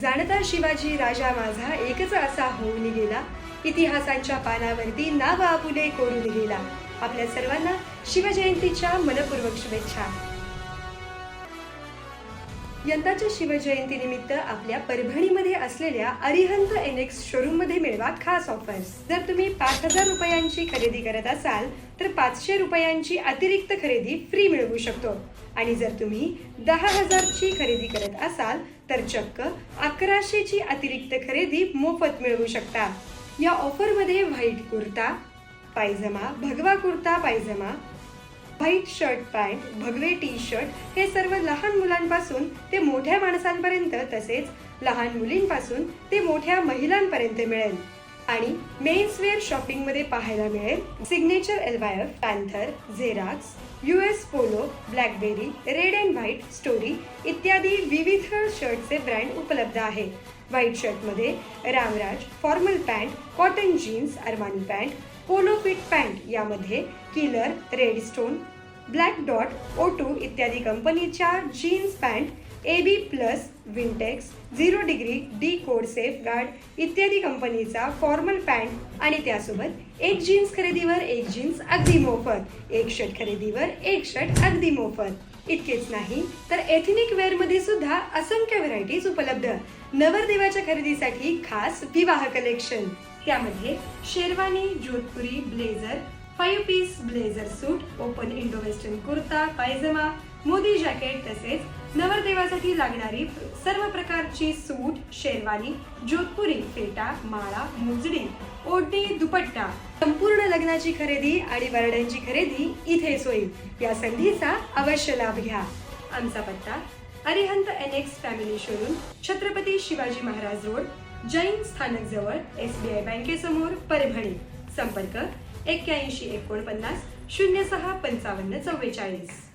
जाणता शिवाजी राजा माझा एकच असा होऊन गेला, इतिहासांच्या पानावरती नाव आपुले कोरून गेला। आपल्या सर्वांना शिवजयंतीच्या मनपूर्वक शुभेच्छा। यंदाच्या शिवजयंती निमित्त आपल्या परभणीमध्ये असलेल्या अरिहंत एनएक्स शोरूम मध्ये मिळवा खास ऑफर्स। जर तुम्ही 5,000 रुपयांची खरेदी करत असाल तर 500 रुपयांची अतिरिक्त खरेदी फ्री मिळवू शकतो आणि जर तुम्ही 10,000 ची खरेदी करत असाल तर चक्क 1100 ची अतिरिक्त खरेदी मोफत मिळवू शकता। या ऑफर मध्ये व्हाईट कुर्ता पायजमा, भगवा कुर्ता पायजमा, व्हाईट शर्ट पॅन्ट, भगवे टी शर्ट हे सर्व लहान मुलांपासून ते मोठ्या माणसांपर्यंत तसेच लहान मुलींपासून ते मोठ्या महिलांपर्यंत मिळेल। आणि मेन्स वेअर शॉपिंग मध्ये पाहायला मिळेल signature LYF, Panther, Xerox, US Polo, BlackBerry, Red and White, Story इत्यादी विविध शर्टचे ब्रँड उपलब्ध आहे। व्हाईट शर्ट मध्ये Ramraj, formal pant, cotton jeans, Armani pant, polo fit pant यामध्ये Killer, Red Stone, Black Dot, O2 इत्यादी कंपनीच्या jeans pant, AB+, Wintex, 0 degree, D Code Safeguard इत्यादी कंपनीचा फॉर्मल पॅन्ट आणि त्यासोबत एक जीन्स खरेदीवर एक जीन्स अगदी मोफत, एक शर्ट खरेदीवर एक शर्ट अगदी मोफत। इतकेच नाही तर एथनिक वेअर मध्ये सुद्धा असंख्य व्हरायटीज उपलब्ध। नवरदेवाच्या खरेदीसाठी खास विवाह कलेक्शन, त्यामध्ये शेरवानी, जोधपुरी, ब्लेझर, 5 पीस ब्लेझर सूट, ओपन इंडो वेस्टर्न कुर्ता, पायजमा, मोदी जॅकेट तसेच नवरदेवासाठी लागणारी सर्व प्रकारची सूट, शेरवानी, जोधपुरी, फेटा, माळा, मुजडी, ओढणी, दुपट्टा, संपूर्ण लग्नाची खरेदी आणि वरड्यांची खरेदी इथेच होईल। या संधीचा अवश्य लाभ घ्या। आमचा पत्ता Arihant NX family showroom, Chhatrapati Shivaji Maharaj road, Jain स्थानक जवळ, SBI बँकेसमोर, परभणी। संपर्क 81 49 06 55 44।